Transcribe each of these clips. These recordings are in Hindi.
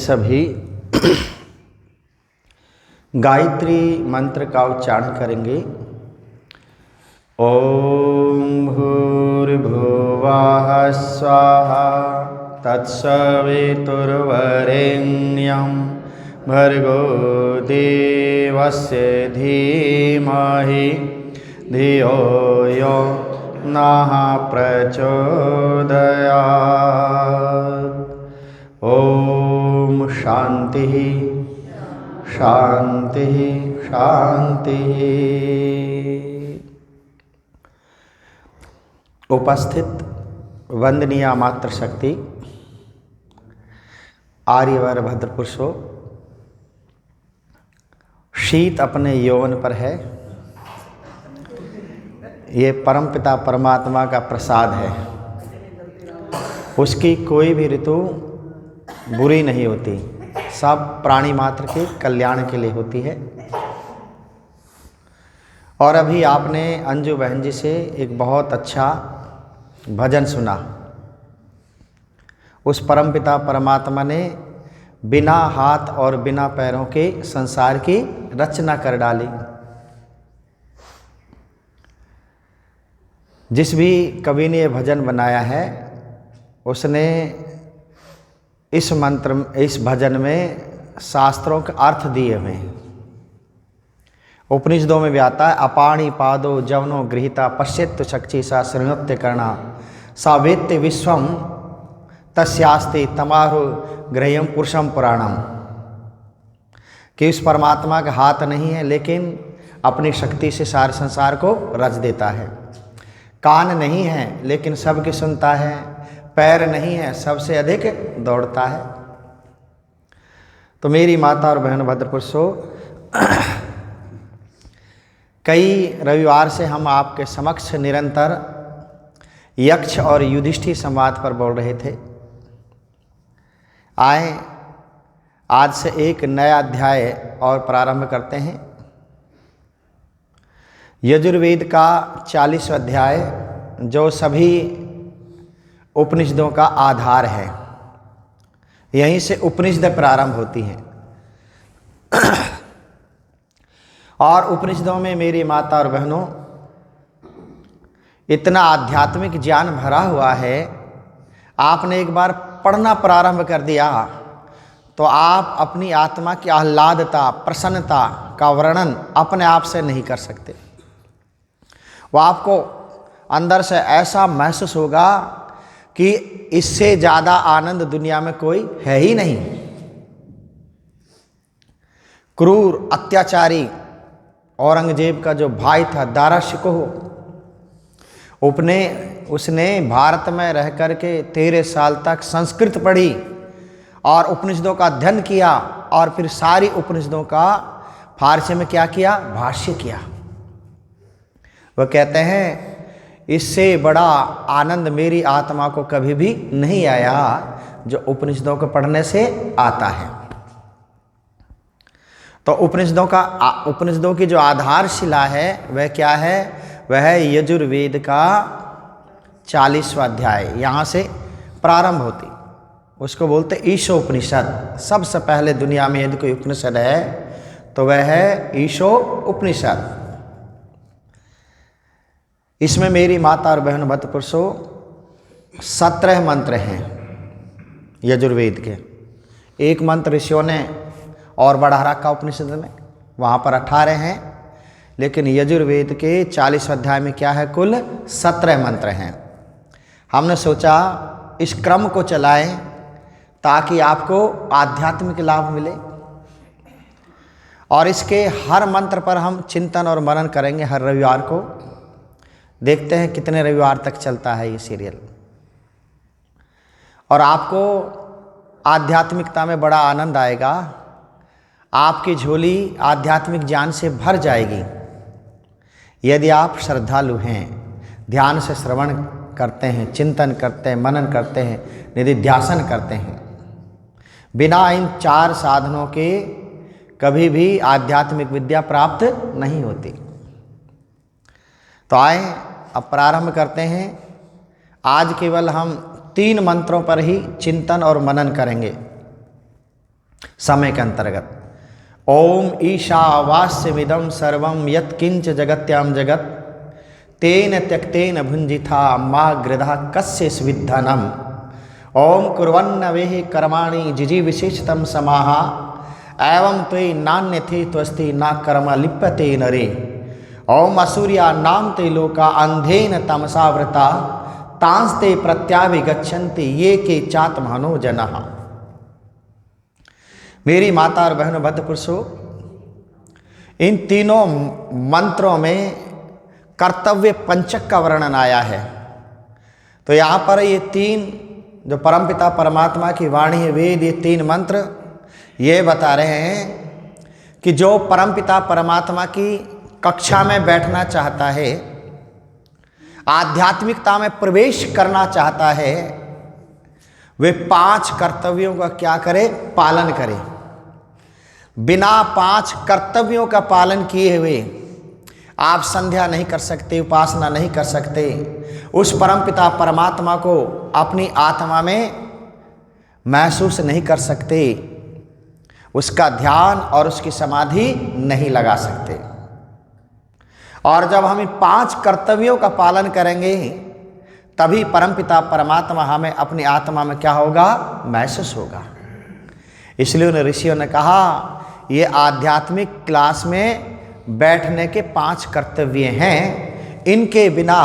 सभी गायत्री मंत्र का उच्चारण करेंगे। ओम भूर्भुवः स्वाहा तत्सवितुर्वरेण्यं भर्गो देवस्य धीमहि धियो यो नः प्रचोदयात्। ओम शांति शांति शांति। उपस्थित वंदनीय मातृशक्ति आर्यवर भद्र पुरुषों, शीत अपने यौवन पर है। ये परमपिता परमात्मा का प्रसाद है। उसकी कोई भी ऋतु बुरी नहीं होती, सब प्राणी मात्र के कल्याण के लिए होती है। और अभी आपने अंजू बहन जी से एक बहुत अच्छा भजन सुना। उस परमपिता परमात्मा ने बिना हाथ और बिना पैरों के संसार की रचना कर डाली। जिस भी कवि ने ये भजन बनाया है उसने इस भजन में शास्त्रों के अर्थ दिए हुए हैं। उपनिषदों में भी आता है, अपाणि पादो जवनो गृहीता पश्येत् चक्षि सा शृणोत्य करना सा वेत्य विश्वम तस्यास्ति तमाहु ग्रह्यम पुरुषम पुराणम। कि उस परमात्मा का हाथ नहीं है लेकिन अपनी शक्ति से सारे संसार को रच देता है। कान नहीं है लेकिन सबकी सुनता है। पैर नहीं है, सबसे अधिक दौड़ता है। तो मेरी माता और बहन भद्र पुरुषों, कई रविवार से हम आपके समक्ष निरंतर यक्ष और युधिष्ठिर संवाद पर बोल रहे थे। आए आज से एक नया अध्याय और प्रारंभ करते हैं। यजुर्वेद का 40वां अध्याय जो सभी उपनिषदों का आधार है। यहीं से उपनिषद प्रारंभ होती हैं। और उपनिषदों में मेरी माता और बहनों इतना आध्यात्मिक ज्ञान भरा हुआ है, आपने एक बार पढ़ना प्रारंभ कर दिया तो आप अपनी आत्मा की आह्लादता प्रसन्नता का वर्णन अपने आप से नहीं कर सकते। वो आपको अंदर से ऐसा महसूस होगा कि इससे ज़्यादा आनंद दुनिया में कोई है ही नहीं। क्रूर अत्याचारी औरंगजेब का जो भाई था दारा शिकोह, उसने भारत में रह कर के 13 साल तक संस्कृत पढ़ी और उपनिषदों का अध्ययन किया और फिर सारी उपनिषदों का फारसी में क्या किया, भाष्य किया। वह कहते हैं इससे बड़ा आनंद मेरी आत्मा को कभी भी नहीं आया जो उपनिषदों को पढ़ने से आता है। तो उपनिषदों की जो आधारशिला है वह क्या है, वह है यजुर्वेद का 40वां अध्याय। यहाँ से प्रारंभ होती, उसको बोलते ईशो उपनिषद। सबसे पहले दुनिया में यदि कोई उपनिषद है तो वह है ईशो उपनिषद। इसमें मेरी माता और बहन भक्त पुरुषों 17 मंत्र हैं यजुर्वेद के। एक मंत्र ऋषियों ने और बढ़ा रखा उपनिषद में, वहाँ पर 18 हैं। लेकिन यजुर्वेद के 40वें अध्याय में क्या है, कुल 17 मंत्र हैं। हमने सोचा इस क्रम को चलाएं ताकि आपको आध्यात्मिक लाभ मिले। और इसके हर मंत्र पर हम चिंतन और मनन करेंगे हर रविवार को। देखते हैं कितने रविवार तक चलता है ये सीरियल। और आपको आध्यात्मिकता में बड़ा आनंद आएगा। आपकी झोली आध्यात्मिक ज्ञान से भर जाएगी यदि आप श्रद्धालु हैं, ध्यान से श्रवण करते हैं, चिंतन करते हैं, मनन करते हैं, निधिध्यासन करते हैं। बिना इन 4 साधनों के कभी भी आध्यात्मिक विद्या प्राप्त नहीं होती। तो आए अब प्रारंभ करते हैं। आज केवल हम 3 मंत्रों पर ही चिंतन और मनन करेंगे। समय के अंतर्गत ओम ईशावास्यमिदं सर्वं यत्किंच जगत्याम जगत तेन त्यक्तेन भुंजिथा मा गृधा कस्य स्विद्धनम। ओम कुर्वन्न वेहि कर्माणि जिजी विशेषतम समाहा एवं त्वयि नान्यथे त्वस्ति ना कर्म लिप्यते नरे। ओम असूर्या नाम ते लोका अंधेन तमसावृता तांस्ते प्रत्याभिगच्छन्ति ये के चात्मनो जनः। मेरी माता और बहनों भद्र पुरुषों, इन तीनों मंत्रों में कर्तव्य पंचक का वर्णन आया है। तो यहाँ पर ये तीन जो परमपिता परमात्मा की वाणी है, वेद, ये तीन मंत्र ये बता रहे हैं कि जो परमपिता परमात्मा की कक्षा में बैठना चाहता है, आध्यात्मिकता में प्रवेश करना चाहता है, वे 5 कर्तव्यों का क्या करे? पालन करे। बिना 5 कर्तव्यों का पालन किए हुए आप संध्या नहीं कर सकते, उपासना नहीं कर सकते, उस परमपिता परमात्मा को अपनी आत्मा में महसूस नहीं कर सकते, उसका ध्यान और उसकी समाधि नहीं लगा सकते। और जब हम इन 5 कर्तव्यों का पालन करेंगे तभी परमपिता परमात्मा हमें अपनी आत्मा में क्या होगा? महसूस होगा। इसलिए उन ऋषियों ने कहा ये आध्यात्मिक क्लास में बैठने के 5 कर्तव्य हैं, इनके बिना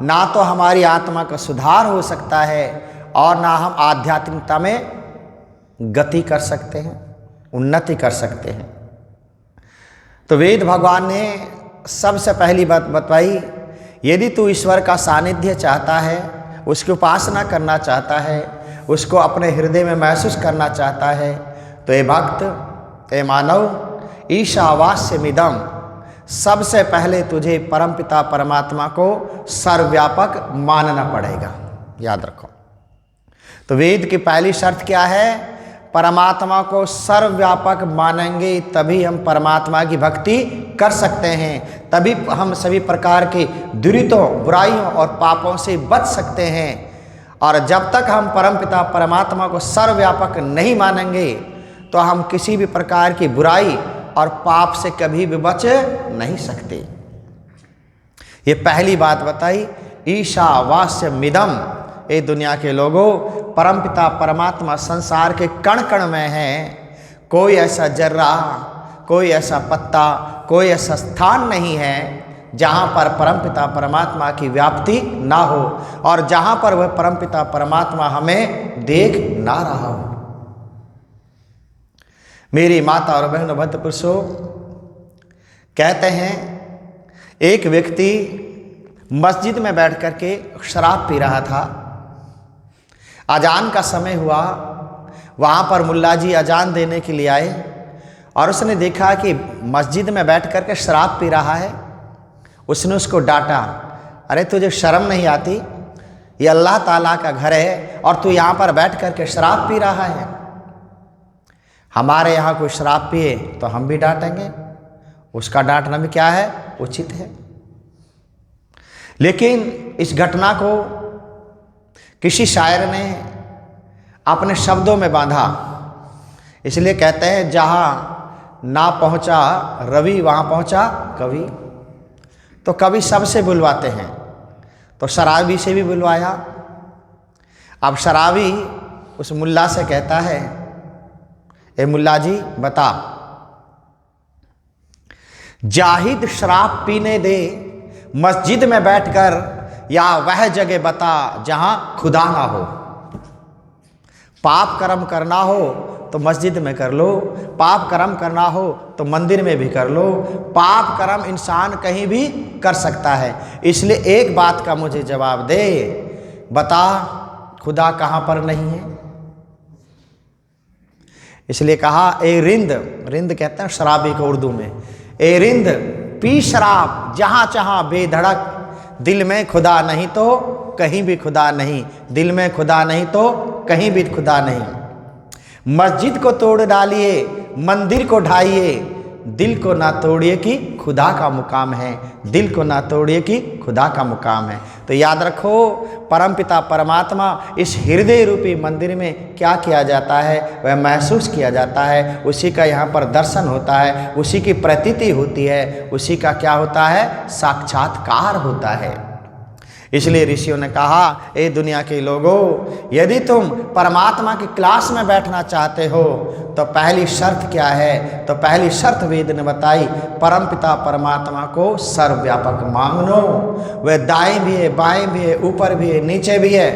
ना तो हमारी आत्मा का सुधार हो सकता है और ना हम आध्यात्मिकता में गति कर सकते हैं, उन्नति कर सकते हैं। तो वेद भगवान ने सबसे पहली बात बताई, यदि तू ईश्वर का सानिध्य चाहता है, उसकी उपासना करना चाहता है, उसको अपने हृदय में महसूस करना चाहता है, तो ये भक्त, ये मानव, ईशावास्यमिदं, सबसे पहले तुझे परमपिता परमात्मा को सर्वव्यापक मानना पड़ेगा। याद रखो। तो वेद की पहली शर्त क्या है? परमात्मा को सर्वव्यापक मानेंगे तभी हम परमात्मा की भक्ति कर सकते हैं, तभी हम सभी प्रकार के दुरितों, बुराइयों और पापों से बच सकते हैं। और जब तक हम परमपिता परमात्मा को सर्वव्यापक नहीं मानेंगे तो हम किसी भी प्रकार की बुराई और पाप से कभी भी बच नहीं सकते। ये पहली बात बताई। ईशावास्यमिदं, ये दुनिया के लोगों, परमपिता परमात्मा संसार के कण कण में है। कोई ऐसा जर्रा, कोई ऐसा पत्ता, कोई ऐसा स्थान नहीं है जहाँ पर परमपिता परमात्मा की व्याप्ति ना हो और जहाँ पर वह परमपिता परमात्मा हमें देख ना रहा हो। मेरी माता और बहनों भक्त पुरुषों, कहते हैं एक व्यक्ति मस्जिद में बैठ कर के शराब पी रहा था। अजान का समय हुआ, वहाँ पर मुल्ला जी अजान देने के लिए आए और उसने देखा कि मस्जिद में बैठ कर के शराब पी रहा है। उसने उसको डांटा, अरे तुझे शर्म नहीं आती? ये अल्लाह ताला का घर है और तू यहाँ पर बैठ कर के शराब पी रहा है। हमारे यहाँ कोई शराब पिए तो हम भी डांटेंगे, उसका डांटना भी क्या है? उचित है। लेकिन इस घटना को किसी शायर ने अपने शब्दों में बांधा, इसलिए कहते हैं जहाँ ना पहुँचा रवि वहाँ पहुँचा कवि। तो कवि सबसे बुलवाते हैं, तो शराबी से भी बुलवाया। अब शराबी उस मुल्ला से कहता है, ए मुल्ला जी बता, जाहिद शराब पीने दे मस्जिद में बैठकर, या वह जगह बता जहां खुदा ना हो। पाप कर्म करना हो तो मस्जिद में कर लो, पाप कर्म करना हो तो मंदिर में भी कर लो। पाप कर्म इंसान कहीं भी कर सकता है। इसलिए एक बात का मुझे जवाब दे, बता खुदा कहाँ पर नहीं है? इसलिए कहा, ए रिंद, रिंद कहते हैं शराबी को उर्दू में, ए रिंद पी शराब जहाँ चाहाँ बेधड़क, दिल में खुदा नहीं तो कहीं भी खुदा नहीं, दिल में खुदा नहीं तो कहीं भी खुदा नहीं। मस्जिद को तोड़ डालिए, मंदिर को ढाइए, दिल को ना तोड़िए कि खुदा का मुकाम है, दिल को ना तोड़िए कि खुदा का मुकाम है। तो याद रखो, परमपिता परमात्मा इस हृदय रूपी मंदिर में क्या किया जाता है, वह महसूस किया जाता है, उसी का यहाँ पर दर्शन होता है, उसी की प्रतीति होती है, उसी का क्या होता है, साक्षात्कार होता है। इसलिए ऋषियों ने कहा, ए दुनिया के लोगों, यदि तुम परमात्मा की क्लास में बैठना चाहते हो तो पहली शर्त क्या है, तो पहली शर्त वेद ने बताई, परमपिता परमात्मा को सर्वव्यापक मानो। वह दाएं भी है, बाएं भी है, ऊपर भी है, नीचे भी है।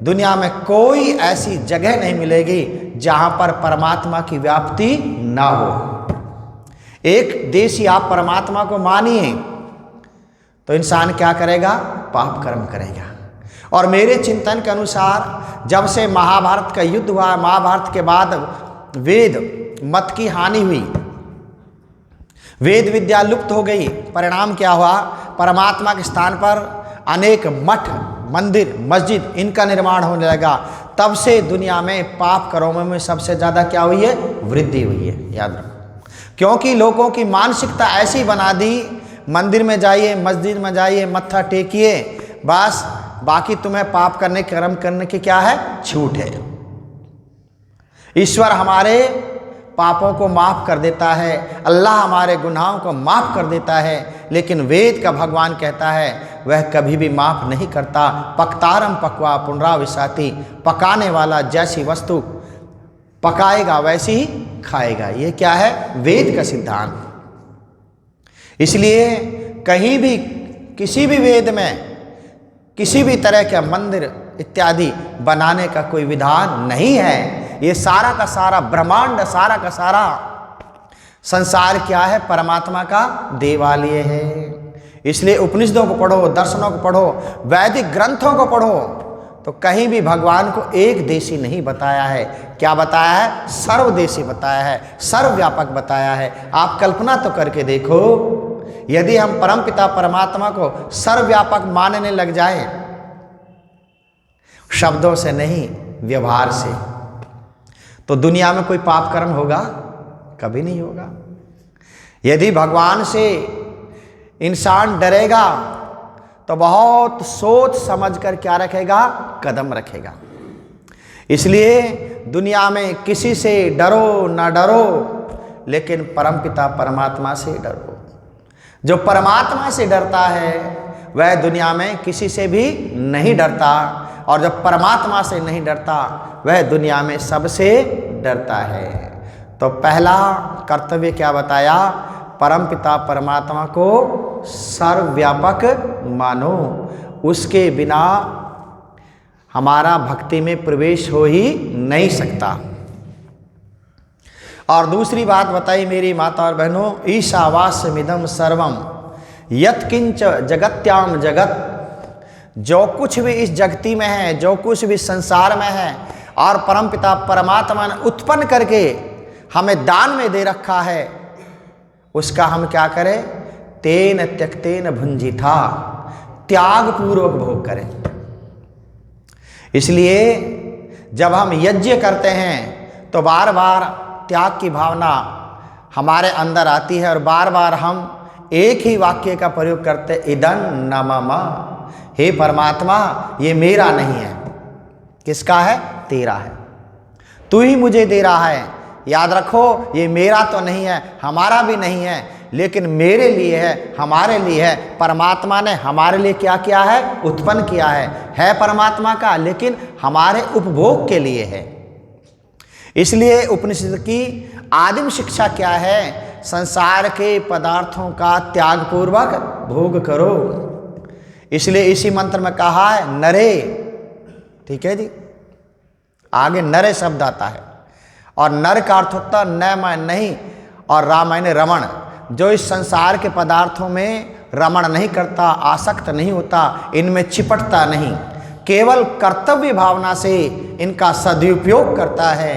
दुनिया में कोई ऐसी जगह नहीं मिलेगी जहां पर परमात्मा की व्याप्ति ना हो। एक देशी आप परमात्मा को मानिए तो इंसान क्या करेगा, पाप कर्म करेगा। और मेरे चिंतन के अनुसार जब से महाभारत का युद्ध हुआ, महाभारत के बाद वेद मत की हानि हुई, वेद विद्या लुप्त हो गई, परिणाम क्या हुआ, परमात्मा के स्थान पर अनेक मठ, मंदिर, मस्जिद, इनका निर्माण होने लगा। तब से दुनिया में पाप कर्मों में सबसे ज़्यादा क्या हुई है, वृद्धि हुई है। याद रखो, क्योंकि लोगों की मानसिकता ऐसी बना दी, मंदिर में जाइए, मस्जिद में जाइए, मत्था टेकिए, बस बाकी तुम्हें पाप करने, कर्म करने की क्या है, छूट है। ईश्वर हमारे पापों को माफ़ कर देता है, अल्लाह हमारे गुनाहों को माफ़ कर देता है, लेकिन वेद का भगवान कहता है वह कभी भी माफ़ नहीं करता। पक्तारम पकवा पुनराविशाति, पकाने वाला जैसी वस्तु पकाएगा वैसी ही खाएगा। ये क्या है, वेद का सिद्धांत। इसलिए कहीं भी किसी भी वेद में किसी भी तरह के मंदिर इत्यादि बनाने का कोई विधान नहीं है। ये सारा का सारा ब्रह्मांड, सारा का सारा संसार क्या है, परमात्मा का देवालय है। इसलिए उपनिषदों को पढ़ो, दर्शनों को पढ़ो, वैदिक ग्रंथों को पढ़ो, तो कहीं भी भगवान को एक देशी नहीं बताया है। क्या बताया है, सर्वदेशी बताया है, सर्वव्यापक बताया है। आप कल्पना तो करके देखो, यदि हम परमपिता परमात्मा को सर्वव्यापक मानने लग जाए, शब्दों से नहीं व्यवहार से, तो दुनिया में कोई पाप कर्म होगा, कभी नहीं होगा। यदि भगवान से इंसान डरेगा तो बहुत सोच समझ कर क्या रखेगा, कदम रखेगा। इसलिए दुनिया में किसी से डरो ना डरो, लेकिन परमपिता परमात्मा से डरो। जो परमात्मा से डरता है वह दुनिया में किसी से भी नहीं डरता, और जब परमात्मा से नहीं डरता वह दुनिया में सबसे डरता है। तो पहला कर्तव्य क्या बताया, परमपिता परमात्मा को सर्वव्यापक मानो, उसके बिना हमारा भक्ति में प्रवेश हो ही नहीं सकता। और दूसरी बात बताई मेरी माता और बहनों, ईशावास्यमिदं सर्वम यत्किंच जगत्याम जगत, जो कुछ भी इस जगती में है, जो कुछ भी संसार में है, और परमपिता परमात्मा ने उत्पन्न करके हमें दान में दे रखा है, उसका हम क्या करें, तेन त्यक्तेन भुंजिथा, त्याग पूर्वक भोग करें। इसलिए जब हम यज्ञ करते हैं तो बार बार त्याग की भावना हमारे अंदर आती है, और बार बार हम एक ही वाक्य का प्रयोग करते, इदं न मम, हे परमात्मा ये मेरा नहीं है। किसका है, तेरा है, तू ही मुझे दे रहा है। याद रखो, ये मेरा तो नहीं है, हमारा भी नहीं है, लेकिन मेरे लिए है, हमारे लिए है। परमात्मा ने हमारे लिए क्या किया है, उत्पन्न किया है परमात्मा का, लेकिन हमारे उपभोग के लिए है। इसलिए उपनिषद की आदिम शिक्षा क्या है, संसार के पदार्थों का त्याग पूर्वक भोग करो। इसलिए इसी मंत्र में कहा है नरे, ठीक है जी, आगे नरे शब्द आता है, और नर का अर्थ होता न मैं नहीं, और रामायण रमण, जो इस संसार के पदार्थों में रमण नहीं करता, आसक्त नहीं होता, इनमें चिपटता नहीं, केवल कर्तव्य भावना से इनका सदुपयोग करता है,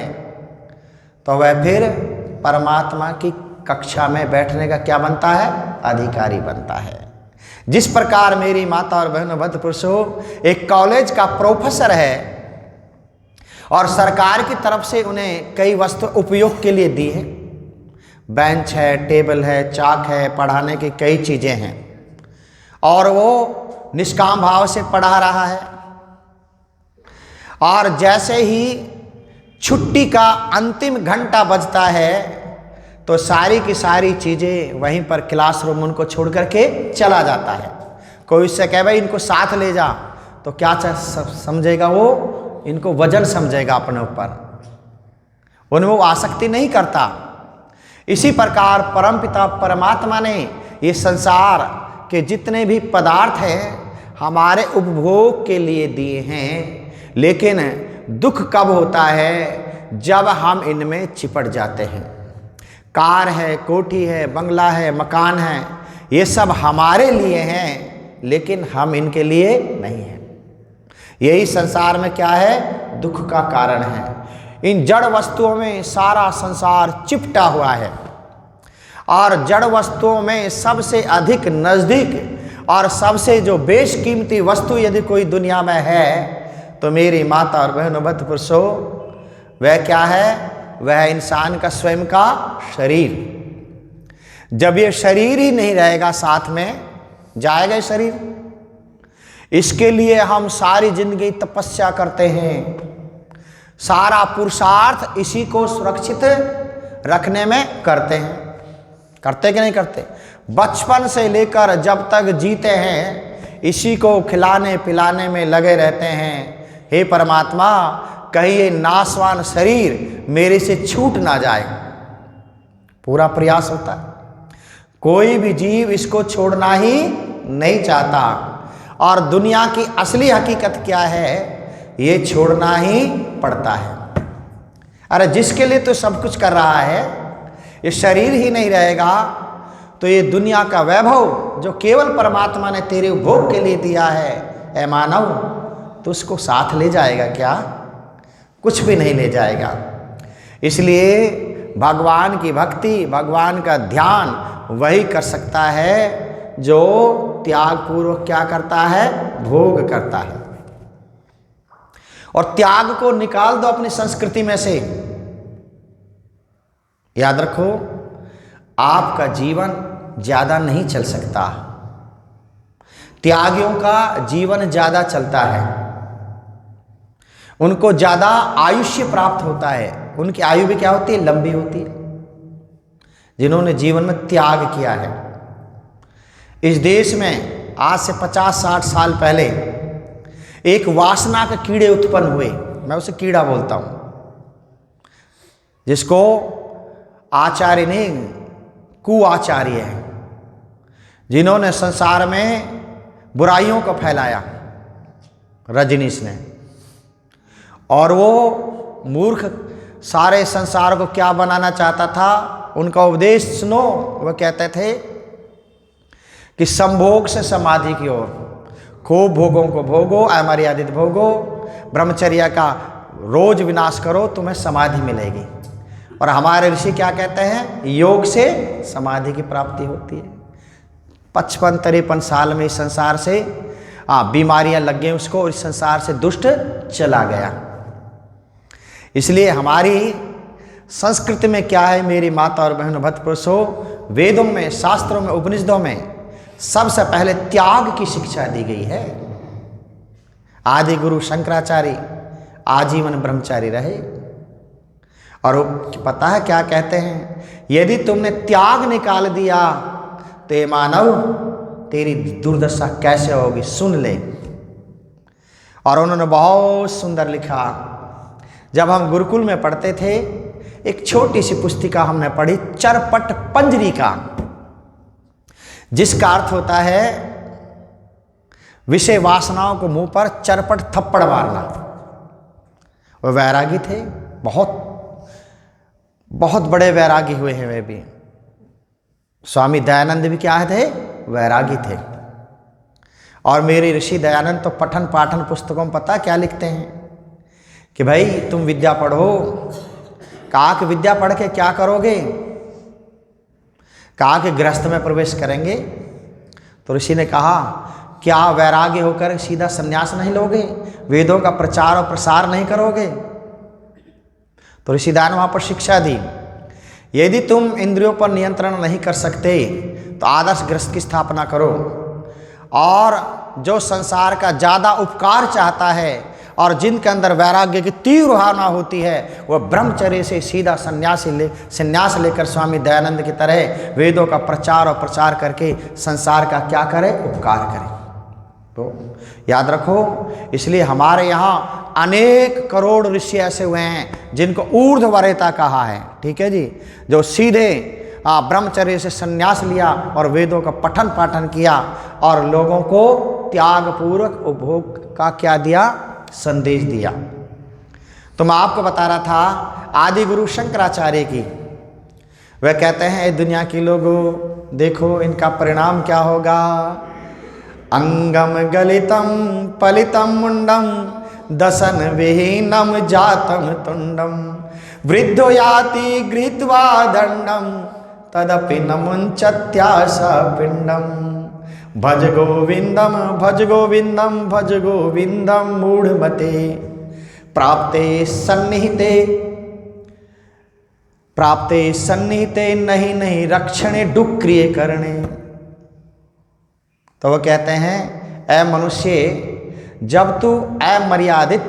तो वह फिर परमात्मा की कक्षा में बैठने का क्या बनता है, अधिकारी बनता है। जिस प्रकार मेरी माता और बहनों भक्त पुरुषों, एक कॉलेज का प्रोफेसर है और सरकार की तरफ से उन्हें कई वस्तु उपयोग के लिए दी है, बेंच है, टेबल है, चाक है, पढ़ाने की कई चीज़ें हैं और वो निष्काम भाव से पढ़ा रहा है। और जैसे ही छुट्टी का अंतिम घंटा बजता है तो सारी की सारी चीज़ें वहीं पर क्लासरूम उनको छोड़ करके चला जाता है। कोई उससे कहे भाई इनको साथ ले जा, तो क्या समझेगा वो? इनको वजन समझेगा अपने ऊपर, उनमें वो आसक्ति नहीं करता। इसी प्रकार परमपिता परमात्मा ने ये संसार के जितने भी पदार्थ हैं हमारे उपभोग के लिए दिए हैं, लेकिन दुख कब होता है? जब हम इनमें चिपट जाते हैं। कार है, कोठी है, बंगला है, मकान है, ये सब हमारे लिए हैं लेकिन हम इनके लिए नहीं हैं। यही संसार में क्या है? दुख का कारण है। इन जड़ वस्तुओं में सारा संसार चिपटा हुआ है और जड़ वस्तुओं में सबसे अधिक नज़दीक और सबसे जो बेशकीमती वस्तु यदि कोई दुनिया में है तो मेरी माता और बहनों भक्त पुरुषों, वह क्या है? वह इंसान का स्वयं का शरीर। जब ये शरीर ही नहीं रहेगा साथ में, जाएगा शरीर। इसके लिए हम सारी जिंदगी तपस्या करते हैं, सारा पुरुषार्थ इसी को सुरक्षित रखने में करते हैं। करते कि नहीं करते? बचपन से लेकर जब तक जीते हैं इसी को खिलाने पिलाने में लगे रहते हैं। हे परमात्मा, कहीं ये नाशवान शरीर मेरे से छूट ना जाए, पूरा प्रयास होता है। कोई भी जीव इसको छोड़ना ही नहीं चाहता और दुनिया की असली हकीकत क्या है? ये छोड़ना ही पड़ता है। अरे जिसके लिए तो सब कुछ कर रहा है, ये शरीर ही नहीं रहेगा तो ये दुनिया का वैभव जो केवल परमात्मा ने तेरे उपभोग के लिए दिया है, ऐ मानव, तो उसको साथ ले जाएगा क्या? कुछ भी नहीं ले जाएगा। इसलिए भगवान की भक्ति, भगवान का ध्यान वही कर सकता है जो त्याग पूर्वक क्या करता है? भोग करता है। और त्याग को निकाल दो अपनी संस्कृति में से। याद रखो, आपका जीवन ज्यादा नहीं चल सकता, त्यागियों का जीवन ज्यादा चलता है, उनको ज्यादा आयुष्य प्राप्त होता है, उनकी आयु भी क्या होती है? लंबी होती है, जिन्होंने जीवन में त्याग किया है। इस देश में आज से 50-60 साल पहले एक वासना के कीड़े उत्पन्न हुए, मैं उसे कीड़ा बोलता हूं, जिसको आचार्य ने कुआचार्य है, जिन्होंने संसार में बुराइयों को फैलाया, रजनीश ने। और वो मूर्ख सारे संसार को क्या बनाना चाहता था? उनका उपदेश सुनो, वह कहते थे कि संभोग से समाधि की ओर, खूब भोगों को भोगो, अमर्यादित भोगो, ब्रह्मचर्य का रोज विनाश करो, तुम्हें समाधि मिलेगी। और हमारे ऋषि क्या कहते हैं? योग से समाधि की प्राप्ति होती है। 55-53 साल में इस संसार से बीमारियां लग गई उसको और इस संसार से दुष्ट चला गया। इसलिए हमारी संस्कृति में क्या है मेरी माता और बहनों भक्त पुरुषों? वेदों में, शास्त्रों में, उपनिषदों में सबसे पहले त्याग की शिक्षा दी गई है। आदि गुरु शंकराचार्य आजीवन ब्रह्मचारी रहे और पता है क्या कहते हैं? यदि तुमने त्याग निकाल दिया तो ये मानव तेरी दुर्दशा कैसे होगी, सुन ले। और उन्होंने बहुत सुंदर लिखा। जब हम गुरुकुल में पढ़ते थे, एक छोटी सी पुस्तिका हमने पढ़ी, चरपट पंजरी का, जिसका अर्थ होता है विषय वासनाओं को मुंह पर चरपट थप्पड़ मारना। वह वैरागी थे, बहुत बहुत बड़े वैरागी हुए हैं वे भी। स्वामी दयानंद भी क्या थे? वैरागी थे। और मेरे ऋषि दयानंद तो पठन पाठन पुस्तकों में पता क्या लिखते हैं कि भाई तुम विद्या पढ़ो। कहा कि विद्या पढ़ के क्या करोगे? कहा कि गृहस्थ में प्रवेश करेंगे। तो ऋषि ने कहा क्या वैराग्य होकर सीधा संन्यास नहीं लोगे? वेदों का प्रचार और प्रसार नहीं करोगे? तो ऋषि दयानंद वहां पर शिक्षा दी, यदि तुम इंद्रियों पर नियंत्रण नहीं कर सकते तो आदर्श गृहस्थ की स्थापना करो। और जो संसार का ज़्यादा उपकार चाहता है और जिनके अंदर वैराग्य की तीव्र भावना होती है, वह ब्रह्मचर्य से सीधा संन्यास लेकर स्वामी दयानंद की तरह वेदों का प्रचार और प्रसार करके संसार का क्या करे, उपकार करे। तो याद रखो, इसलिए हमारे यहाँ अनेक करोड़ ऋषि ऐसे हुए हैं जिनको ऊर्ध्व वरेता कहा है, ठीक है जी, जो सीधे ब्रह्मचर्य से संन्यास लिया और वेदों का पठन पाठन किया और लोगों को त्याग पूर्वक उपभोग का क्या दिया, संदेश दिया। तो मैं आपको बता रहा था आदि गुरु शंकराचार्य की, वह कहते हैं दुनिया के लोगों देखो इनका परिणाम क्या होगा। अंगम गलितम पलितम मुंडम दसन विहीनम जातम तुंडम वृद्धो याति गृहीत्वा दंडम तदपि न मुंचत्यास पिंडम भज गोविंदम भज गोविंदम भज गोविंदम मूढ़मते प्राप्ते सन्निहिते नहीं नहीं रक्षणे डुक्रिय करणे। तो वो कहते हैं, ऐ मनुष्य, जब तू अमर्यादित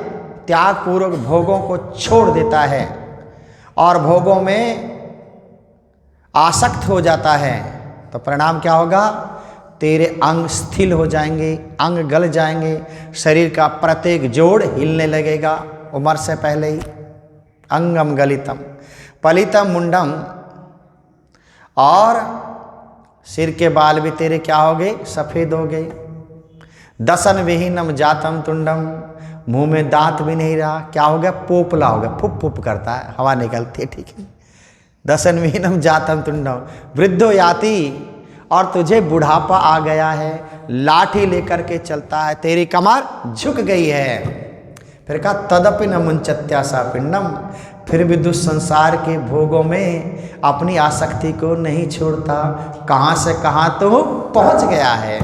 त्याग पूर्वक भोगों को छोड़ देता है और भोगों में आसक्त हो जाता है तो परिणाम क्या होगा, तेरे अंग स्थिल हो जाएंगे, अंग गल जाएंगे, शरीर का प्रत्येक जोड़ हिलने लगेगा उम्र से पहले ही। अंगम गलितम पलितम मुंडम, और सिर के बाल भी तेरे क्या हो गए, सफ़ेद हो गए। दसन विहीनम जातम तुंडम, मुंह में दांत भी नहीं रहा, क्या हो गया, पोपला हो गया, फुप फुप करता है, हवा निकलती है, ठीक है। दसन विहीनम जातम तुंडम वृद्धो याति, और तुझे बुढ़ापा आ गया है, लाठी लेकर के चलता है, तेरी कमर झुक गई है। फिर कहा तदपि न मुंचत्यासा पिंडम, फिर भी दुष्संसार के भोगों में अपनी आसक्ति को नहीं छोड़ता, कहाँ से कहाँ तो पहुँच गया है।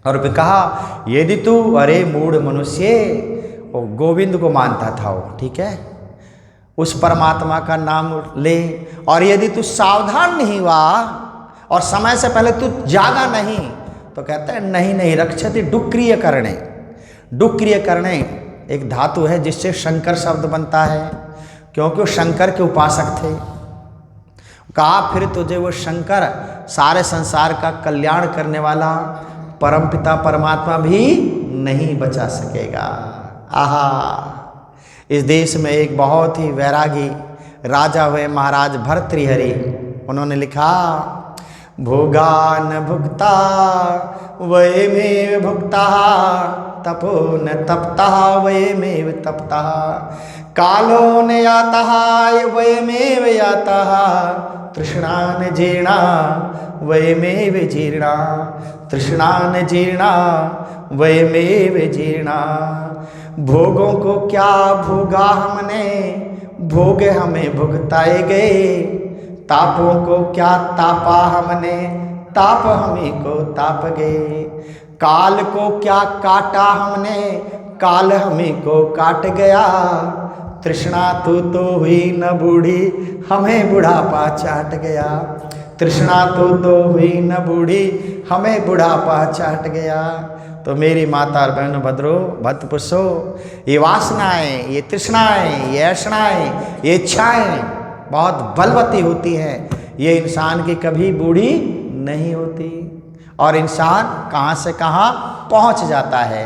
और भी कहा यदि तू, अरे मूढ़ मनुष्य, वो गोविंद को मानता था वो, ठीक है, उस परमात्मा का नाम ले, और यदि तू सावधान नहीं हुआ और समय से पहले तू जागा नहीं, तो कहते हैं नहीं नहीं रक्षति डुक्रिय करणे। डुक्रिय करणे एक धातु है जिससे शंकर शब्द बनता है, क्योंकि वो शंकर के उपासक थे। कहा फिर तुझे वो शंकर सारे संसार का कल्याण करने वाला परमपिता परमात्मा भी नहीं बचा सकेगा। आहा, इस देश में एक बहुत ही वैरागी राजा हुए महाराज भर्तृहरि, उन्होंने लिखा भोगान भुक्ता वयमेव भुक्ता तपो न तपता वयमेव तपता कालो न याता वयमेव याता तृष्णान जीर्णा वयमेव जीर्णा तृष्णान जीर्णा वयमेव जीर्णा। भोगों को क्या भोगा हमने, भोग हमें भुगताए गए, तापों को क्या तापा हमने, ताप हमें को ताप गए, काल को क्या काटा हमने, काल हमें को काट गया, तृष्णा तू तो हुई न बूढ़ी, हमें बुढ़ापा चाट गया, तृष्णा तू तो हुई न बूढ़ी, हमें बुढ़ापा चाट गया। तो मेरी माता और बहनों भद्रो भक्त पुरुषो, ये वासनाएं, ये तृष्णाएं, ये ऐषणाएं, ये इच्छाएं बहुत बलवती होती हैं, ये इंसान की कभी बूढ़ी नहीं होती और इंसान कहाँ से कहाँ पहुँच जाता है।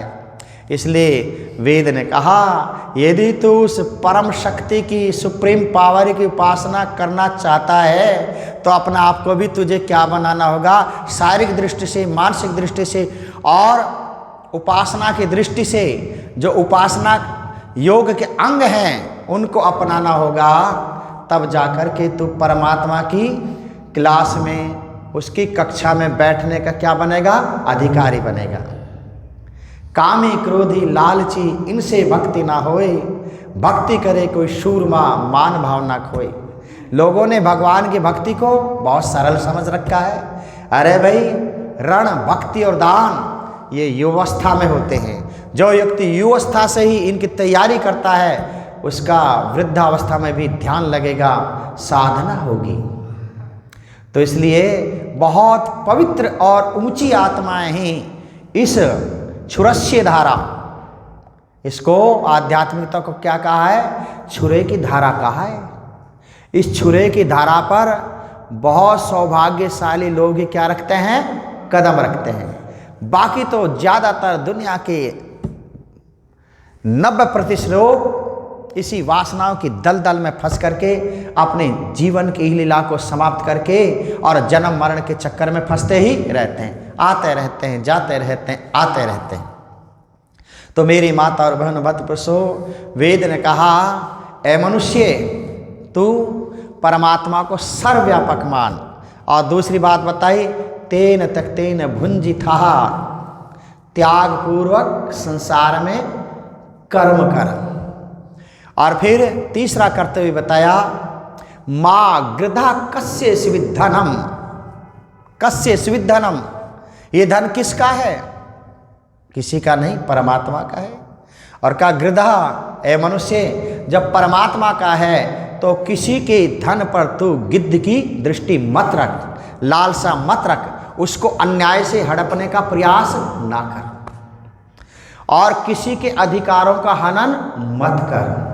इसलिए वेद ने कहा यदि तू उस परम शक्ति की, सुप्रीम पावर की उपासना करना चाहता है तो अपना आप को भी तुझे क्या बनाना होगा, शारीरिक दृष्टि से, मानसिक दृष्टि से और उपासना की दृष्टि से जो उपासना योग के अंग हैं उनको अपनाना होगा। तब जाकर के तू परमात्मा की क्लास में, उसकी कक्षा में बैठने का क्या बनेगा, अधिकारी बनेगा। कामी क्रोधी लालची इनसे भक्ति ना होए, भक्ति करे कोई शूरमा मान भाव ना खोए। लोगों ने भगवान की भक्ति को बहुत सरल समझ रखा है। अरे भाई, रण भक्ति और दान ये युवावस्था में होते हैं। जो व्यक्ति युवावस्था से ही इनकी तैयारी करता है उसका वृद्धावस्था में भी ध्यान लगेगा, साधना होगी। तो इसलिए बहुत पवित्र और ऊंची आत्माएं हैं इस छुरस्य धारा, इसको आध्यात्मिकता को क्या कहा है? छुरे की धारा कहा है। इस छुरे की धारा पर बहुत सौभाग्यशाली लोग ही क्या रखते हैं? कदम रखते हैं। बाकी तो ज़्यादातर दुनिया के 90% लोग इसी वासनाओं की दलदल में फंस करके अपने जीवन की लीला को समाप्त करके और जन्म मरण के चक्कर में फंसते ही रहते हैं, आते रहते हैं, जाते रहते हैं, आते रहते हैं। तो मेरी माता और बहन भक्त पुरुषो, वेद ने कहा, ए मनुष्य, तू परमात्मा को सर्वव्यापक मान। और दूसरी बात बताई, तेन तक्तेन भुंजी था, त्याग पूर्वक संसार में कर्म कर। और फिर तीसरा कर्तव्य बताया, माँ गृधा कस्य स्विद्धनम, कस्य स्विद्धनम, ये धन किसका है? किसी का नहीं, परमात्मा का है। और कहा गृधा, ए मनुष्य, जब परमात्मा का है तो किसी के धन पर तू गिद्ध की दृष्टि मत रख, लालसा मत रख, उसको अन्याय से हड़पने का प्रयास ना कर, और किसी के अधिकारों का हनन मत कर।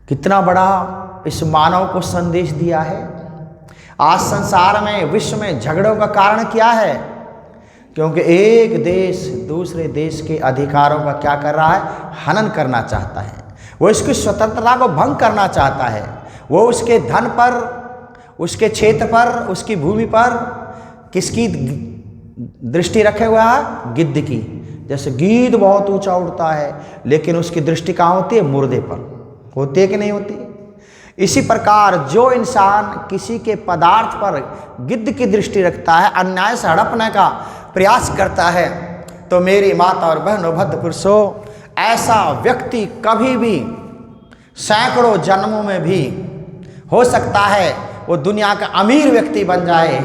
कितना बड़ा इस मानव को संदेश दिया है। आज संसार में, विश्व में झगड़ों का कारण क्या है? क्योंकि एक देश दूसरे देश के अधिकारों का क्या कर रहा है? हनन करना चाहता है। वो इसकी स्वतंत्रता को भंग करना चाहता है। वो उसके धन पर, उसके क्षेत्र पर, उसकी भूमि पर किसकी दृष्टि रखे हुआ है? गिद्ध की। जैसे गीद बहुत ऊंचा उड़ता है, लेकिन उसकी दृष्टि कहाँ होती है? मुर्दे पर। होती है कि नहीं होती? इसी प्रकार जो इंसान किसी के पदार्थ पर गिद्ध की दृष्टि रखता है, अन्याय से हड़पने का प्रयास करता है, तो मेरी माता और बहनों भक्त पुरुषों, ऐसा व्यक्ति कभी भी, सैकड़ों जन्मों में भी हो सकता है वो दुनिया का अमीर व्यक्ति बन जाए,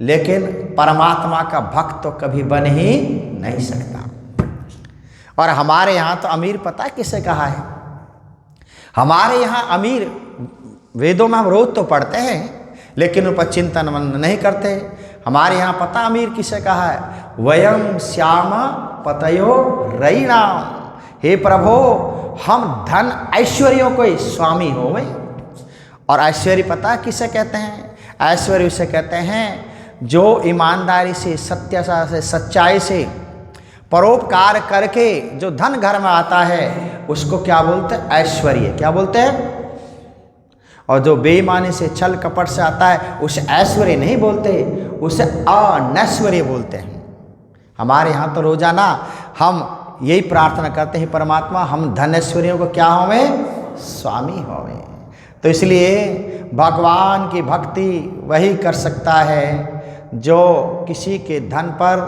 लेकिन परमात्मा का भक्त तो कभी बन ही नहीं सकता। और हमारे यहाँ तो अमीर पता है किसे कहा है? हमारे यहाँ अमीर, वेदों में हम रोज तो पढ़ते हैं लेकिन उन पर चिंतन नहीं करते। हमारे यहाँ पता अमीर किसे कहा है? वयम श्याम पतयो रईणाम, हे प्रभो, हम धन ऐश्वर्यों को स्वामी होवे। और ऐश्वर्य पता किसे कहते हैं? ऐश्वर्य उसे कहते हैं जो ईमानदारी से, सत्यता से, सच्चाई से परोपकार करके जो धन घर में आता है, उसको क्या बोलते हैं? ऐश्वर्य। क्या बोलते हैं? और जो बेईमानी से, छल कपट से आता है, उसे ऐश्वर्य नहीं बोलते, उसे अनैश्वर्य बोलते हैं। हमारे यहाँ तो रोजाना हम यही प्रार्थना करते हैं, परमात्मा हम धन ऐश्वर्यों को क्या होवें? स्वामी होवें। तो इसलिए भगवान की भक्ति वही कर सकता है जो किसी के धन पर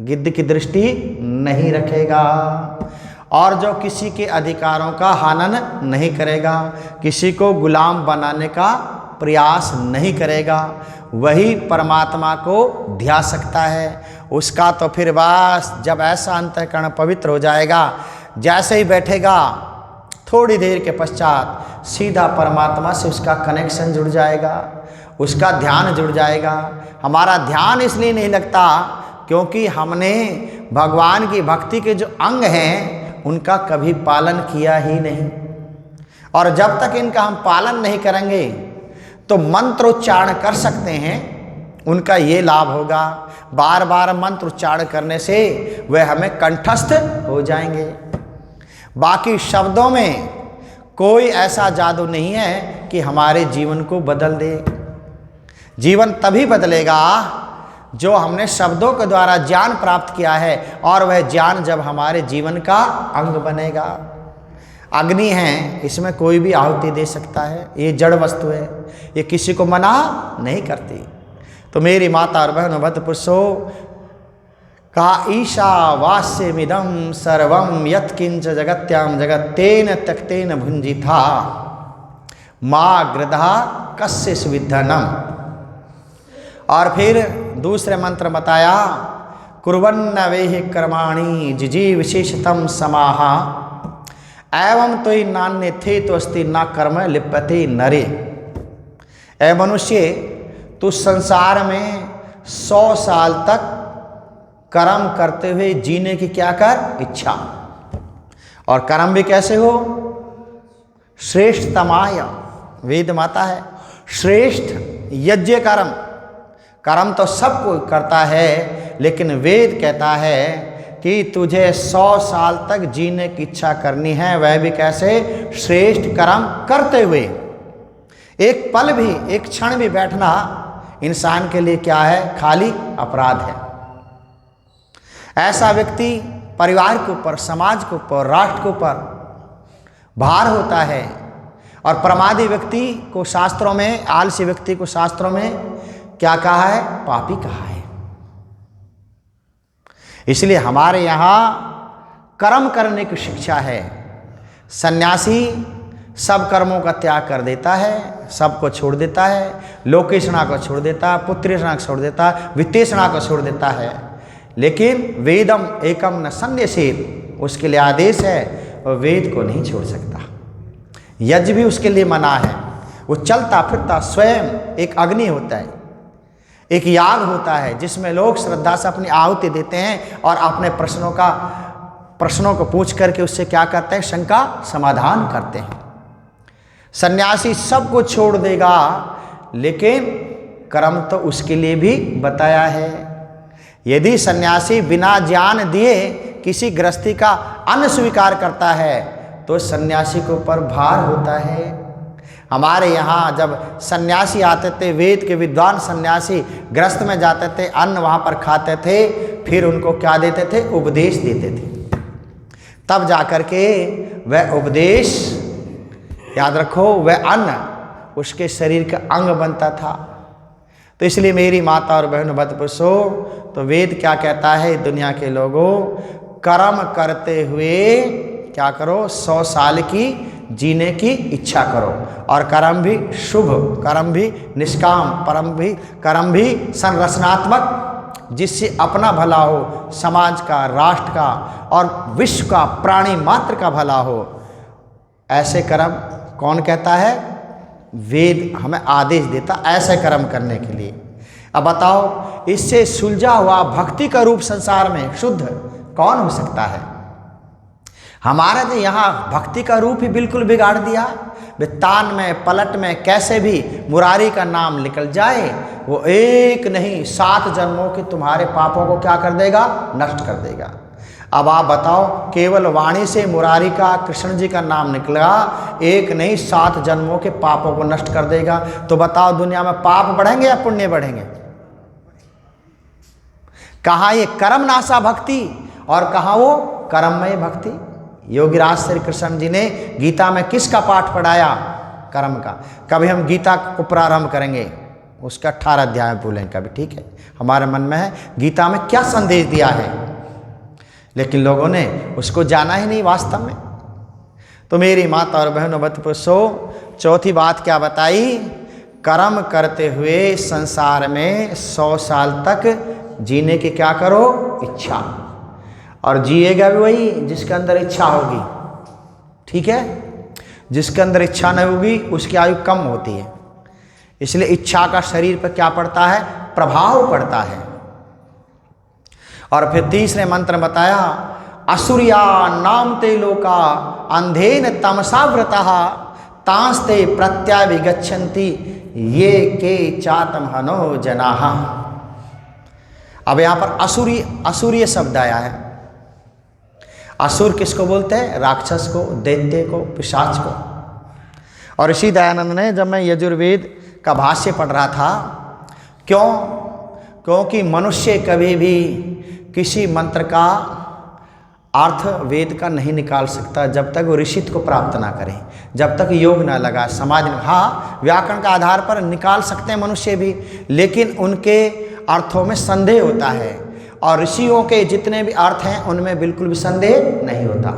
गिद्ध की दृष्टि नहीं रखेगा, और जो किसी के अधिकारों का हनन नहीं करेगा, किसी को गुलाम बनाने का प्रयास नहीं करेगा, वही परमात्मा को ध्या सकता है। उसका तो फिर बस जब ऐसा अंतःकरण पवित्र हो जाएगा, जैसे ही बैठेगा थोड़ी देर के पश्चात सीधा परमात्मा से उसका कनेक्शन जुड़ जाएगा, उसका ध्यान जुड़ जाएगा। हमारा ध्यान इसलिए नहीं लगता क्योंकि हमने भगवान की भक्ति के जो अंग हैं उनका कभी पालन किया ही नहीं। और जब तक इनका हम पालन नहीं करेंगे तो मंत्रोच्चारण कर सकते हैं, उनका ये लाभ होगा, बार बार मंत्र उच्चारण करने से वह हमें कंठस्थ हो जाएंगे। बाकी शब्दों में कोई ऐसा जादू नहीं है कि हमारे जीवन को बदल दे। जीवन तभी बदलेगा जो हमने शब्दों के द्वारा ज्ञान प्राप्त किया है, और वह ज्ञान जब हमारे जीवन का अंग बनेगा। अग्नि है, इसमें कोई भी आहुति दे सकता है, ये जड़ वस्तु है, ये किसी को मना नहीं करती। तो मेरी माता और बहनों भक्त पुरुषों, का ईशावास्यमिदं सर्वं यत्किंच जगत्याम जगत तेन तक्तेन भुंजी था, माँ गृधा कस्य सुविधनम। और फिर दूसरे मंत्र बताया, कुर्वन्न वेहि कर्माणि जिजी विशेषतम समाहा, एवं तो ही नान्य थे तो अस्ति ना कर्म लिप्यते नरे। ऐ मनुष्य, तू संसार में 100 साल तक कर्म करते हुए जीने की क्या कर इच्छा, और कर्म भी कैसे हो? श्रेष्ठतमाय, वेद माता है श्रेष्ठ यज्ञ कर्म। कर्म तो सब कोई करता है, लेकिन वेद कहता है कि तुझे 100 साल तक जीने की इच्छा करनी है, वह भी कैसे? श्रेष्ठ कर्म करते हुए। एक पल भी, एक क्षण भी बैठना इंसान के लिए क्या है? खाली अपराध है। ऐसा व्यक्ति परिवार के ऊपर, समाज के ऊपर, राष्ट्र के ऊपर भार होता है। और प्रमादी व्यक्ति को शास्त्रों में, आलसी व्यक्ति को शास्त्रों में क्या कहा है? पापी कहा है। इसलिए हमारे यहाँ कर्म करने की शिक्षा है। सन्यासी सब कर्मों का त्याग कर देता है, सबको छोड़ देता है, लोकेशना को छोड़ देता है, पुत्रेशना को छोड़ देता है, वित्तेषणा को छोड़ देता है। लेकिन वेदम एकम न संन्यसेत, उसके लिए आदेश है, और वेद को नहीं छोड़ सकता। यज्ञ भी उसके लिए मना है। वो चलता फिरता स्वयं एक अग्नि होता है, एक याग होता है, जिसमें लोग श्रद्धा से अपनी आहुति देते हैं और अपने प्रश्नों को पूछ करके उससे क्या करते हैं? शंका समाधान करते हैं। सन्यासी सब कुछ छोड़ देगा, लेकिन कर्म तो उसके लिए भी बताया है। यदि सन्यासी बिना ज्ञान दिए किसी गृहस्थी का अन्न स्वीकार करता है तो सन्यासी के ऊपर भार होता है। हमारे यहाँ जब सन्यासी आते थे, वेद के विद्वान सन्यासी गृहस्थ में जाते थे, अन्न वहाँ पर खाते थे, फिर उनको क्या देते थे? उपदेश देते थे। तब जाकर के वह उपदेश, याद रखो, वह अन्न उसके शरीर का अंग बनता था। तो इसलिए मेरी माता और बहन मत पूछो, तो वेद क्या कहता है? दुनिया के लोगों, कर्म करते हुए क्या करो? 100 साल की जीने की इच्छा करो, और कर्म भी शुभ, कर्म भी निष्काम, कर्म भी संरचनात्मक, जिससे अपना भला हो, समाज का, राष्ट्र का और विश्व का, प्राणी मात्र का भला हो। ऐसे कर्म कौन कहता है? वेद हमें आदेश देता ऐसे कर्म करने के लिए। अब बताओ, इससे सुलझा हुआ भक्ति का रूप संसार में शुद्ध कौन हो सकता है? हमारे तो यहाँ भक्ति का रूप ही बिल्कुल बिगाड़ दिया। तान में, पलट में कैसे भी मुरारी का नाम निकल जाए, वो एक नहीं 7 जन्मों के तुम्हारे पापों को क्या कर देगा? नष्ट कर देगा। अब आप बताओ, केवल वाणी से मुरारी का, कृष्ण जी का नाम निकला, एक नहीं 7 जन्मों के पापों को नष्ट कर देगा। तो बताओ, दुनिया में पाप बढ़ेंगे या पुण्य बढ़ेंगे? कहाँ ये कर्मनाशा भक्ति और कहाँ वो कर्ममय भक्ति? योगीराज श्री कृष्ण जी ने गीता में किसका पाठ पढ़ाया? कर्म का। कभी हम गीता को प्रारंभ करेंगे, उसका 18 अध्याय बोलेंगे कभी, ठीक है? हमारे मन में है गीता में क्या संदेश दिया है, लेकिन लोगों ने उसको जाना ही नहीं वास्तव में। तो मेरी माता और बहनों मत पूछो, चौथी बात क्या बताई? कर्म करते हुए संसार में 100 साल तक जीने की क्या करो? इच्छा। और जिएगा भी वही जिसके अंदर इच्छा होगी, ठीक है? जिसके अंदर इच्छा नहीं होगी उसकी आयु कम होती है। इसलिए इच्छा का शरीर पर क्या पड़ता है? प्रभाव पड़ता है। और फिर तीसरे मंत्र में बताया, असुरिया नाम ते लोका अंधेन तमसा व्रतः तांस्ते प्रत्याभिगच्छन्ति ये के चातम हनो जनाः। अब यहाँ पर असुरीय शब्द आया है। असुर किसको बोलते हैं? राक्षस को, दैत्य को, पिशाच को। और ऋषि दयानंद ने, जब मैं यजुर्वेद का भाष्य पढ़ रहा था, क्योंकि मनुष्य कभी भी किसी मंत्र का अर्थ वेद का नहीं निकाल सकता जब तक वो ऋषि को प्राप्त ना करे, जब तक योग ना लगा समाज में। हाँ, व्याकरण का आधार पर निकाल सकते हैं मनुष्य भी, लेकिन उनके अर्थों में संदेह होता है। और ऋषियों के जितने भी अर्थ हैं उनमें बिल्कुल भी संदेह नहीं होता।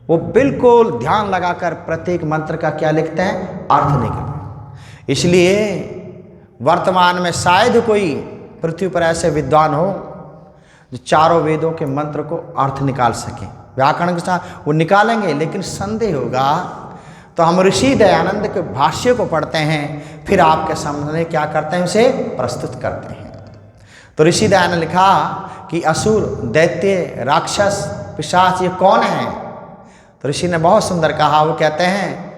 वो बिल्कुल ध्यान लगाकर प्रत्येक मंत्र का क्या लिखते हैं? अर्थ निकलते। इसलिए वर्तमान में शायद कोई पृथ्वी पर ऐसे विद्वान हो जो चारों वेदों के मंत्र को अर्थ निकाल सके। व्याकरण के साथ वो निकालेंगे, लेकिन संदेह होगा तो हम ऋषि दयानंद के भाष्य को पढ़ते हैं, फिर आपके सामने क्या करते हैं, उसे प्रस्तुत करते हैं। तो ऋषि दयानंद लिखा कि असुर, दैत्य, राक्षस, पिशाच ये कौन है? तो ऋषि ने बहुत सुंदर कहा, वो कहते हैं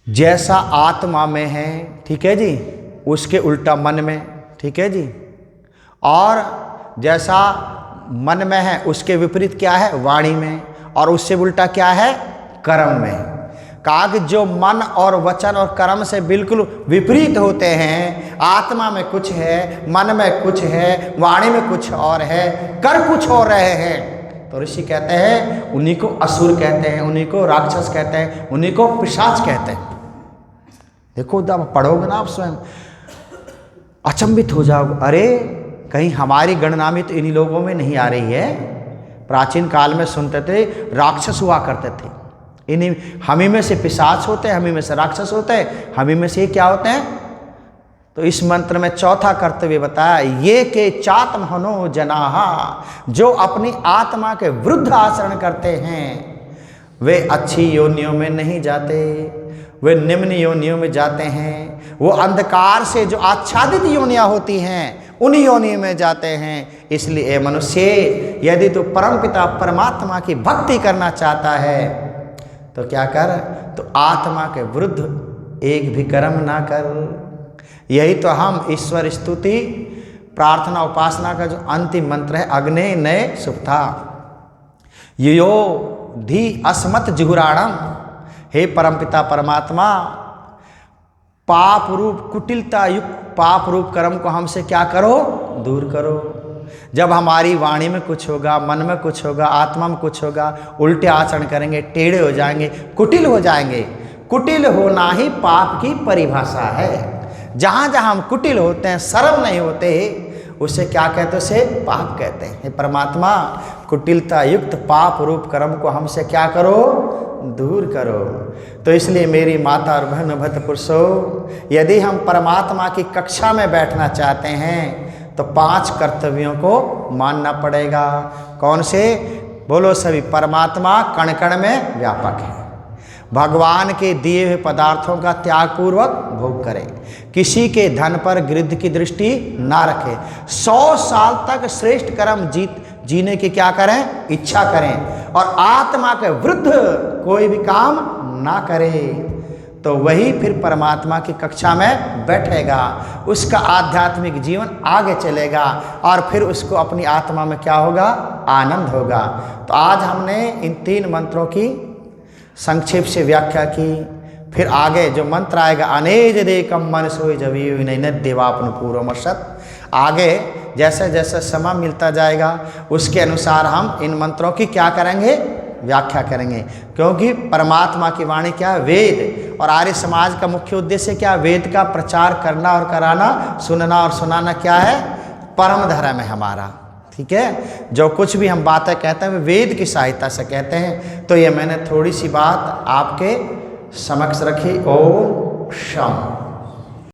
जैसा आत्मा में है, ठीक है जी, उसके उल्टा मन में, ठीक है जी, और जैसा मन में है उसके विपरीत क्या है, वाणी में, और उससे उल्टा क्या है, कर्म में। कहा कि जो मन और वचन और कर्म से बिल्कुल विपरीत होते हैं, आत्मा में कुछ है, मन में कुछ है, वाणी में कुछ और है, कर कुछ और रहे हैं, तो ऋषि कहते हैं उन्हीं को असुर कहते हैं, उन्हीं को राक्षस कहते हैं, उन्हीं को पिशाच कहते हैं। देखो जब पढ़ोगे ना आप स्वयं अचंभित हो जाओगे, अरे कहीं हमारी गणना में तो इन्हीं लोगों में नहीं आ रही है। प्राचीन काल में सुनते थे राक्षस हुआ करते थे, इन्हीं हमी में से पिशाच होते हैं, हमी में से राक्षस होते हैं, हमी में से ये क्या होते हैं। तो इस मंत्र में चौथा कर्तव्य बताया, ये के चात्महनो जनाहा, जो अपनी आत्मा के विरुद्ध आचरण करते हैं वे अच्छी योनियों में नहीं जाते, वे निम्न योनियों में जाते हैं। वो अंधकार से जो आच्छादित योनियां होती हैं उन योनियों में जाते हैं। इसलिए मनुष्य यदि तो परमपिता परमात्मा की भक्ति करना चाहता है तो क्या कर, तो आत्मा के विरुद्ध एक भी कर्म ना कर। यही तो हम ईश्वर स्तुति प्रार्थना उपासना का जो अंतिम मंत्र है, अग्ने नये सुप्ता यो धी अस्मत् जुहुराणम, हे परमपिता परमात्मा पाप रूप कुटिलता युक्त पाप रूप कर्म को हमसे क्या करो, दूर करो। जब हमारी वाणी में कुछ होगा, मन में कुछ होगा, आत्मा में कुछ होगा, उल्टे आचरण करेंगे, टेढ़े हो जाएंगे, कुटिल हो जाएंगे। कुटिल होना ही पाप की परिभाषा है। जहाँ जहाँ हम कुटिल होते हैं, सरल नहीं होते, उसे क्या कहते हैं, उसे पाप कहते हैं। हे परमात्मा कुटिलता युक्त पाप रूप कर्म को हमसे क्या करो, दूर करो। तो इसलिए मेरी माता और बहन भक्त पुरुषों, यदि हम परमात्मा की कक्षा में बैठना चाहते हैं तो 5 कर्तव्यों को मानना पड़ेगा। कौन से? बोलो सभी। परमात्मा कण कण में व्यापक है, भगवान के दिए हुए पदार्थों का त्यागपूर्वक भोग करें, किसी के धन पर गिरध की दृष्टि ना रखें, 100 साल तक श्रेष्ठ कर्म जीने की क्या करें, इच्छा करें, और आत्मा के विरुद्ध कोई भी काम ना करे। तो वही फिर परमात्मा की कक्षा में बैठेगा, उसका आध्यात्मिक जीवन आगे चलेगा और फिर उसको अपनी आत्मा में क्या होगा, आनंद होगा। तो आज हमने इन 3 मंत्रों की संक्षेप से व्याख्या की। फिर आगे जो मंत्र आएगा, अनेज देकम मन सोई जवी विनय देवापन पूर्वमशत, आगे जैसे जैसे समय मिलता जाएगा उसके अनुसार हम इन मंत्रों की क्या करेंगे, व्याख्या करेंगे। क्योंकि परमात्मा की वाणी क्या है, वेद, और आर्य समाज का मुख्य उद्देश्य क्या, वेद का प्रचार करना और कराना, सुनना और सुनाना क्या है, परम धर्म है हमारा। ठीक है, जो कुछ भी हम बातें कहते हैं वे वेद की सहायता से कहते हैं। तो ये मैंने थोड़ी सी बात आपके समक्ष रखी। ओम शम।